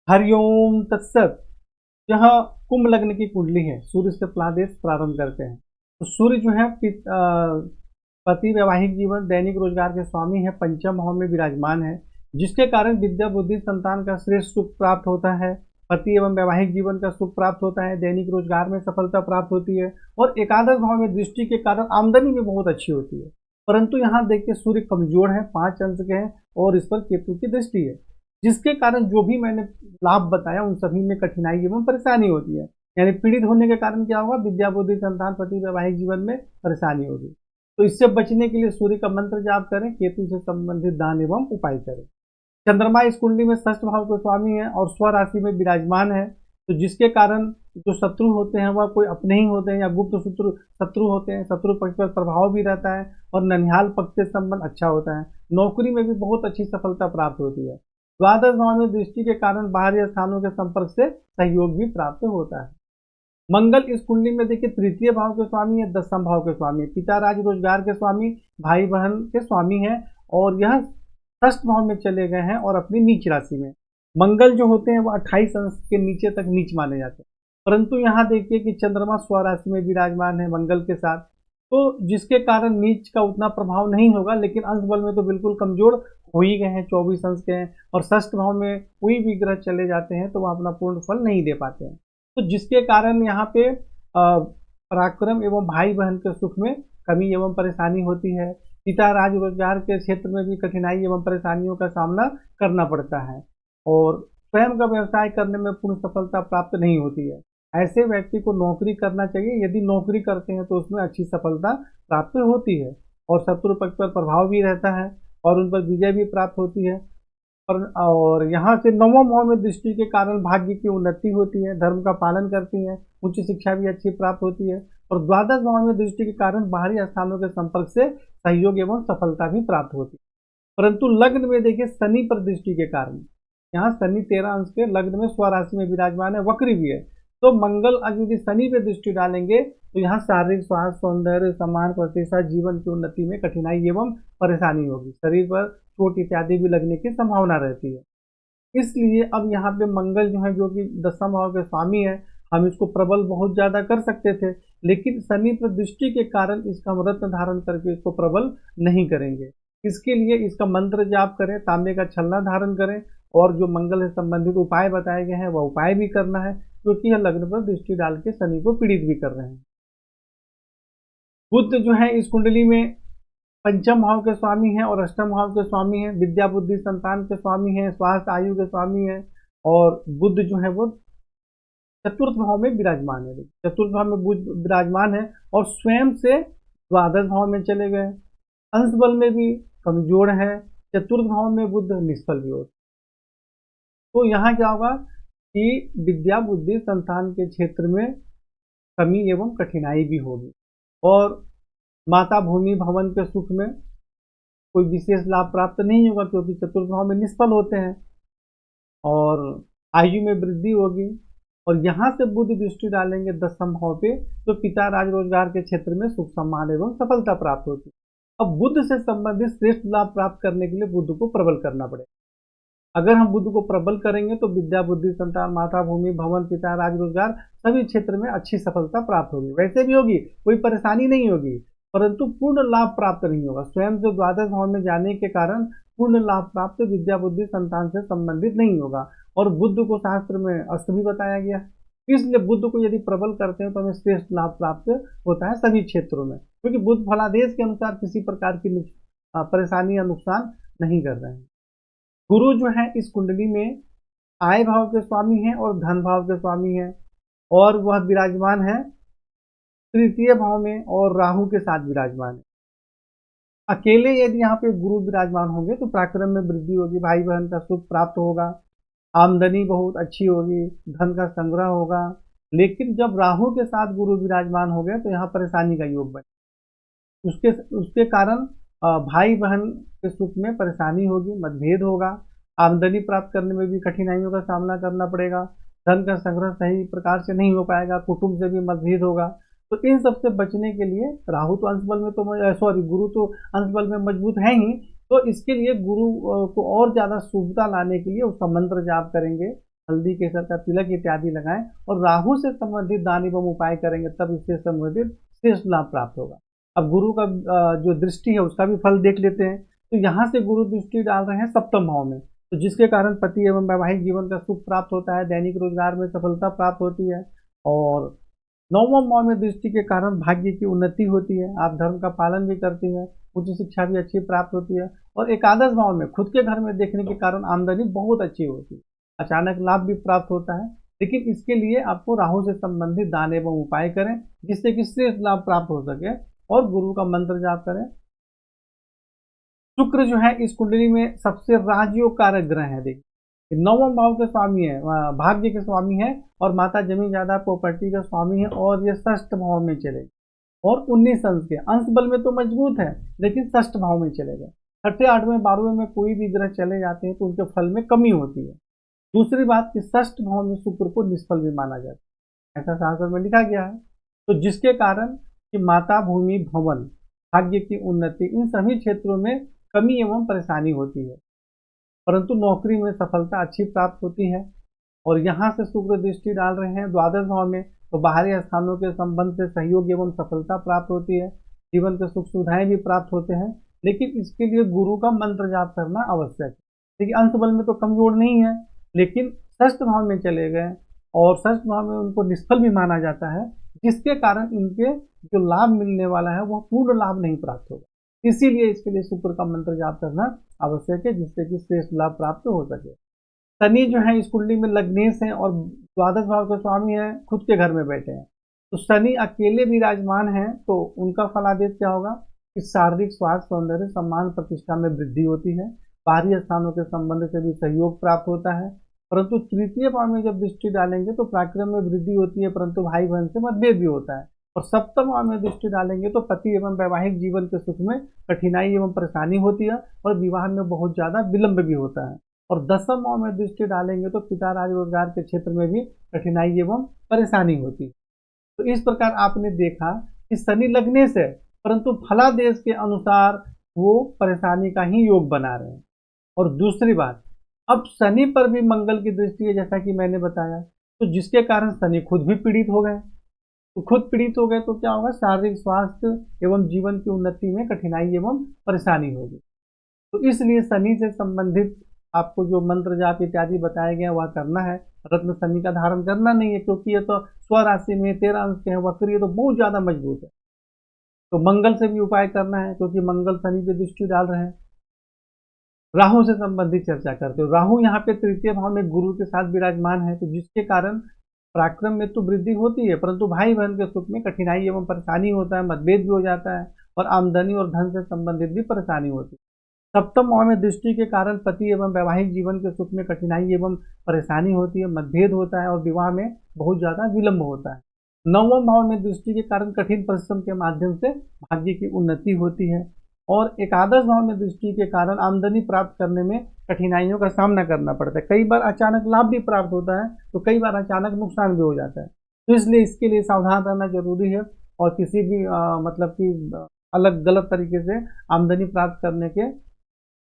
हरिओम तत्सत। यह कुंभ लग्न की कुंडली है। सूर्य से प्लादेश प्रारंभ करते हैं। तो सूर्य जो है पति वैवाहिक जीवन दैनिक रोजगार के स्वामी है, पंचम भाव में विराजमान है, जिसके कारण विद्या बुद्धि संतान का श्रेष्ठ सुख प्राप्त होता है। पति एवं वैवाहिक जीवन का सुख प्राप्त होता है, दैनिक रोजगार में सफलता प्राप्त होती है और एकादश भाव में दृष्टि के कारण आमदनी भी बहुत अच्छी होती है। परंतु यहाँ देखिए सूर्य कमजोर है, 5 अंश के हैं और इस पर केतु की दृष्टि है, जिसके कारण जो भी मैंने लाभ बताया उन सभी में कठिनाई एवं परेशानी होती है। यानी पीड़ित होने के कारण क्या होगा, विद्या बुद्धि संतान पति वैवाहिक जीवन में परेशानी होगी। तो इससे बचने के लिए सूर्य का मंत्र जाप करें, केतु से संबंधित दान एवं उपाय करें। चंद्रमा इस कुंडली में षष्ठ भाव के स्वामी है और स्व राशि में विराजमान है, तो जिसके कारण जो शत्रु होते हैं वह कोई अपने ही होते हैं या गुप्त शत्रु शत्रु होते हैं। शत्रु पक्ष पर प्रभाव भी रहता है और ननिहाल पक्ष से संबंध अच्छा होता है। नौकरी में भी बहुत अच्छी सफलता प्राप्त होती है। द्वादश भाव में दृष्टि के कारण बाहरी स्थानों के संपर्क से सहयोग भी प्राप्त होता है। मंगल इस कुंडली में देखिए तृतीय भाव के स्वामी है, दसम भाव के स्वामी, पिता राज रोजगार के स्वामी, भाई बहन के स्वामी है और यह षष्ठ भाव में चले गए हैं और अपनी नीच राशि में। मंगल जो होते हैं वो 28 अंश के नीचे तक नीच माने जाते हैं, परंतु यहाँ देखिए कि चंद्रमा स्व राशि में विराजमान है मंगल के साथ, तो जिसके कारण नीच का उतना प्रभाव नहीं होगा, लेकिन अंश बल में तो बिल्कुल कमजोर हो ही गए हैं, 24 अंश के हैं और षष्ठ भाव में कोई भी ग्रह चले जाते हैं तो वह अपना पूर्ण फल नहीं दे पाते हैं। तो जिसके कारण यहाँ पे पराक्रम एवं भाई बहन के सुख में कमी एवं परेशानी होती है। पिता राज रोजगार के क्षेत्र में भी कठिनाई एवं परेशानियों का सामना करना पड़ता है और स्वयं का व्यवसाय करने में पूर्ण सफलता प्राप्त नहीं होती है। ऐसे व्यक्ति को नौकरी करना चाहिए, यदि नौकरी करते हैं तो उसमें अच्छी सफलता प्राप्त होती है और शत्रु पक्ष पर प्रभाव भी रहता है और उन पर विजय भी प्राप्त होती है। और यहाँ से नवम भाव में दृष्टि के कारण भाग्य की उन्नति होती है, धर्म का पालन करती है, उच्च शिक्षा भी अच्छी प्राप्त होती है और द्वादश भाव में दृष्टि के कारण बाहरी स्थानों के संपर्क से सहयोग एवं सफलता भी प्राप्त होती है। परंतु लग्न में देखिए शनि पर दृष्टि के कारण, यहाँ शनि 13 अंश के लग्न में स्वराशि में विराजमान है, वक्री भी है, तो मंगल यदि शनि पे दृष्टि डालेंगे तो यहाँ शारीरिक स्वास्थ्य, सौंदर्य, सम्मान, प्रतिष्ठा, जीवन की उन्नति में कठिनाई एवं परेशानी होगी। शरीर पर चोट इत्यादि भी लगने की संभावना रहती है। इसलिए अब यहाँ पे मंगल जो है, जो कि दसम भाव के स्वामी है, हम इसको प्रबल बहुत ज्यादा कर सकते थे, लेकिन शनि पर दृष्टि के कारण इसका हम रत्न धारण करके इसको प्रबल नहीं करेंगे। इसके लिए इसका मंत्र जाप करें, तांबे का छलना धारण करें और जो मंगल से संबंधित उपाय बताए गए हैं वह उपाय भी करना है, क्योंकि यह लग्न पर दृष्टि डाल के शनि को पीड़ित भी कर रहे हैं। बुध जो है इस कुंडली में पंचम भाव के स्वामी है और अष्टम भाव के स्वामी है, विद्या बुद्धि संतान के स्वामी है, स्वास्थ्य आयु के स्वामी है और बुध जो है वो चतुर्थ भाव में विराजमान है। चतुर्थ भाव में बुध विराजमान है और स्वयं से द्वादश भाव में चले गए, अंश बल में भी कमजोर है, चतुर्थ भाव में बुध निष्फल भी होता। तो यहाँ क्या होगा कि विद्या बुद्धि संतान के क्षेत्र में कमी एवं कठिनाई भी होगी और माता भूमि भवन के सुख में कोई विशेष लाभ प्राप्त नहीं होगा, क्योंकि चतुर्थ भाव में निष्फल होते हैं और आयु में वृद्धि होगी। और यहाँ से बुध दृष्टि डालेंगे दसम भाव पे तो पिता राज रोजगार के क्षेत्र में सुख सम्मान एवं सफलता प्राप्त होती है। अब बुध से संबंधित श्रेष्ठ लाभ प्राप्त करने के लिए बुध को प्रबल करना पड़ेगा। अगर हम बुध को प्रबल करेंगे तो विद्या बुद्धि संतान माता भूमि भवन पिता राज रोजगार सभी क्षेत्र में अच्छी सफलता प्राप्त होगी। वैसे भी होगी, कोई परेशानी नहीं होगी, परंतु पूर्ण लाभ प्राप्त नहीं होगा। स्वयं से द्वादश भाव में जाने के कारण पूर्ण लाभ प्राप्त विद्या बुद्धि संतान से संबंधित नहीं होगा और बुध को शास्त्र में अस्त भी बताया गया। इसलिए बुध को यदि प्रबल करते हैं तो हमें श्रेष्ठ लाभ प्राप्त होता है सभी क्षेत्रों में, क्योंकि बुध फलादेश के अनुसार किसी प्रकार की परेशानी या नुकसान नहीं कर रहे हैं। गुरु जो है इस कुंडली में आय भाव के स्वामी है और धन भाव के स्वामी है और वह विराजमान है तृतीय भाव में और राहु के साथ विराजमान है। अकेले यदि यहाँ पे गुरु विराजमान होंगे तो पराक्रम में वृद्धि होगी, भाई बहन का सुख प्राप्त होगा, आमदनी बहुत अच्छी होगी, धन का संग्रह होगा। लेकिन जब राहु के साथ गुरु विराजमान हो गए तो यहाँ परेशानी का योग बने, उसके कारण भाई बहन के सुख में परेशानी होगी, मतभेद होगा, आमदनी प्राप्त करने में भी कठिनाइयों का सामना करना पड़ेगा, धन का संग्रह सही प्रकार से नहीं हो पाएगा, कुटुंब से भी मतभेद होगा। तो इन सब से बचने के लिए राहु तो अंश बल में तो गुरु तो अंश बल में मजबूत है ही, तो इसके लिए गुरु को और ज्यादा शुभता लाने के लिए उसका मंत्र जाप करेंगे, हल्दी केसर का तिलक इत्यादि लगाएं और राहु से संबंधित दान एवं उपाय करेंगे, तब इससे संबंधित श्रेष्ठ लाभ प्राप्त होगा। अब गुरु का जो दृष्टि है उसका भी फल देख लेते हैं। तो यहाँ से गुरु दृष्टि डाल रहे हैं सप्तम भाव में, तो जिसके कारण पति एवं वैवाहिक जीवन का सुख प्राप्त होता है, दैनिक रोजगार में सफलता प्राप्त होती है। और नौवें भाव में दृष्टि के कारण भाग्य की उन्नति होती है, आप धर्म का पालन भी करती हैं, उच्च शिक्षा भी अच्छी प्राप्त होती है। और एकादश भाव में खुद के घर में देखने के कारण आमदनी बहुत अच्छी होती है, अचानक लाभ भी प्राप्त होता है। लेकिन इसके लिए आपको राहु से संबंधित दान एवं उपाय करें, जिससे कि श्रेष्ठ लाभ प्राप्त हो सके, और गुरु का मंत्र जाप करें। शुक्र जो है इस कुंडली में सबसे राजयोग कारक ग्रह है। देखिए, नौवें भाव के स्वामी है, भाग्य के स्वामी है, और माता जमीन जायदाद प्रॉपर्टी के स्वामी है, और ये षष्ठ भाव में चले और 19 अंश के, अंश बल में तो मजबूत है लेकिन षष्ठ भाव में चलेगा। छठे, आठवें, 12वें में कोई भी ग्रह चले जाते हैं तो उनके फल में कमी होती है। दूसरी बात कि षष्ठ भाव में शुक्र को निष्फल भी माना जाता है, ऐसा शास्त्र में लिखा गया है। तो जिसके कारण कि माता, भूमि, भवन, भाग्य की उन्नति, इन सभी क्षेत्रों में कमी एवं परेशानी होती है, परंतु नौकरी में सफलता अच्छी प्राप्त होती है। और यहाँ से शुक्र दृष्टि डाल रहे हैं द्वादश भाव में, तो बाहरी स्थानों के संबंध से सहयोग एवं सफलता प्राप्त होती है, जीवन के सुख सुविधाएं भी प्राप्त होते हैं। लेकिन इसके लिए गुरु का मंत्र जाप करना आवश्यक है। देखिए, अंश बल में तो कमजोर नहीं है, लेकिन षष्ठ भाव में चले गए और षष्ठ भाव में उनको निष्फल भी माना जाता है, जिसके कारण इनके जो लाभ मिलने वाला है वह पूर्ण लाभ नहीं प्राप्त होगा। इसीलिए इसके लिए शुक्र का मंत्र जाप करना आवश्यक है, जिससे कि श्रेष्ठ लाभ प्राप्त हो सके। शनि जो है इस कुंडली में लग्नेश है और द्वादश भाव के स्वामी है, खुद के घर में बैठे हैं। तो शनि अकेले विराजमान है, तो उनका फलादेश क्या होगा कि शारीरिक स्वास्थ्य, सौंदर्य, सम्मान, प्रतिष्ठा में वृद्धि होती है, बाहरी स्थानों के संबंध से भी सहयोग प्राप्त होता है। परंतु तृतीय भाव में जब दृष्टि डालेंगे तो पराक्रम में वृद्धि होती है, परंतु भाई बहन से मतभेद भी होता है। और सप्तम भाव में दृष्टि डालेंगे तो पति एवं वैवाहिक जीवन के सुख में कठिनाई एवं परेशानी होती है, और विवाह में बहुत ज्यादा विलंब भी होता है। और दसम भाव में दृष्टि डालेंगे तो पिता राज रोजगार के क्षेत्र में भी कठिनाई एवं परेशानी होती है। तो इस प्रकार आपने देखा कि शनि लगने से, परंतु फलादेश के अनुसार वो परेशानी का ही योग बना रहे हैं। और दूसरी बात, अब शनि पर भी मंगल की दृष्टि है, जैसा कि मैंने बताया, तो जिसके कारण शनि खुद भी पीड़ित हो गए। तो खुद पीड़ित हो गए तो क्या होगा, शारीरिक स्वास्थ्य एवं जीवन की उन्नति में कठिनाई एवं परेशानी होगी। तो इसलिए शनि से संबंधित आपको जो मंत्र जाप इत्यादि बताए गए वह करना है। रत्न शनि का धारण करना नहीं है, क्योंकि ये तो स्वराशि में 13 अंश के हैं, वक्र, ये तो बहुत ज्यादा मजबूत है। तो मंगल से भी उपाय करना है, क्योंकि मंगल शनि की दृष्टि डाल रहे हैं। राहु से संबंधित चर्चा करते हो, राहु यहाँ पे तृतीय भाव में गुरु के साथ विराजमान है, तो जिसके कारण पराक्रम में तो वृद्धि होती है, परंतु भाई बहन के सुख में कठिनाई एवं परेशानी होता है, मतभेद भी हो जाता है, और आमदनी और धन से संबंधित भी परेशानी होती है। सप्तम भाव में दृष्टि के कारण पति एवं वैवाहिक जीवन के सुख में कठिनाई एवं परेशानी होती है, मतभेद होता है, और विवाह में बहुत ज्यादा विलंब होता है। नवम भाव में दृष्टि के कारण कठिन परिश्रम के माध्यम से भाग्य की उन्नति होती है, और एकादश भाव में दृष्टि के कारण आमदनी प्राप्त करने में कठिनाइयों का सामना करना पड़ता है। कई बार अचानक लाभ भी प्राप्त होता है, तो कई बार अचानक नुकसान भी हो जाता है। तो इसलिए इसके लिए सावधान रहना जरूरी है, और किसी भी मतलब कि अलग गलत तरीके से आमदनी प्राप्त करने के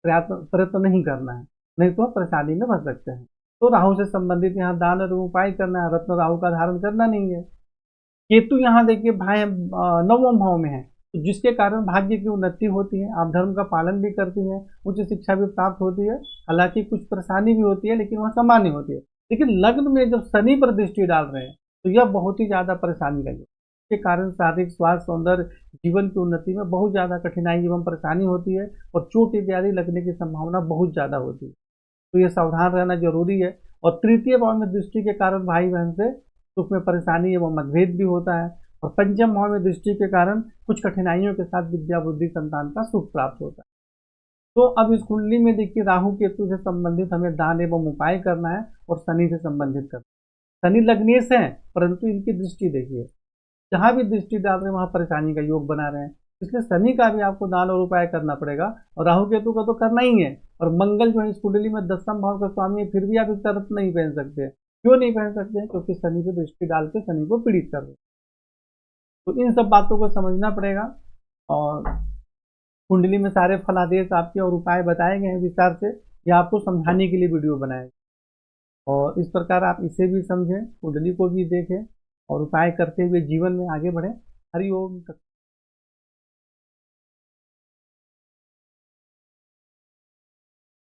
प्रयत्न नहीं करना है, नहीं तो परेशानी में फंस सकते हैं। तो राहु से संबंधित यहाँ दान और उपाय करना है, रत्न राहु का धारण करना नहीं है। केतु यहाँ देखिए भाई नवम भाव में है, तो जिसके कारण भाग्य की उन्नति होती है, आप धर्म का पालन भी करती हैं, उच्च शिक्षा भी प्राप्त होती है। हालांकि कुछ परेशानी भी होती है, लेकिन वह सामान्य होती है। लेकिन लग्न में जब शनि पर दृष्टि डाल रहे हैं तो यह बहुत ही ज्यादा परेशानी का योग, के कारण शारीरिक स्वास्थ्य, सौंदर्य, जीवन की उन्नति में बहुत ज्यादा कठिनाई एवं परेशानी होती है, और चोट इत्यादि लगने की संभावना बहुत ज्यादा होती है। तो ये सावधान रहना जरूरी है। और तृतीय भाव में दृष्टि के कारण भाई बहन से सुख में परेशानी एवं मतभेद भी होता है, और पंचम भाव में दृष्टि के कारण कुछ कठिनाइयों के साथ विद्या बुद्धि संतान का सुख प्राप्त होता है। तो अब इस कुंडली में देखिए राहु केतु से संबंधित हमें दान एवं उपाय करना है, और शनि से संबंधित करना है। शनि लग्नेश है, परंतु इनकी दृष्टि देखिए, जहां भी दृष्टि डाल रहे हैं वहां परेशानी का योग बना रहे हैं, इसलिए शनि का भी आपको दान और उपाय करना पड़ेगा, और राहु केतु का तो करना ही है। और मंगल जो है इस कुंडली में दसम भाव का स्वामी है, फिर भी आप इस तरफ नहीं पहन सकते। क्यों नहीं पहन सकते हैं? क्योंकि शनि की दृष्टि डाल के शनि को पीड़ित कर रहे। तो इन सब बातों को समझना पड़ेगा, और कुंडली में सारे फलादेश आपके और उपाय बताए गए हैं विस्तार से, या आपको समझाने के लिए वीडियो बनाए। और इस प्रकार आप इसे भी समझें, कुंडली को भी देखें और उपाय करते हुए जीवन में आगे बढ़ें। हरि ओम।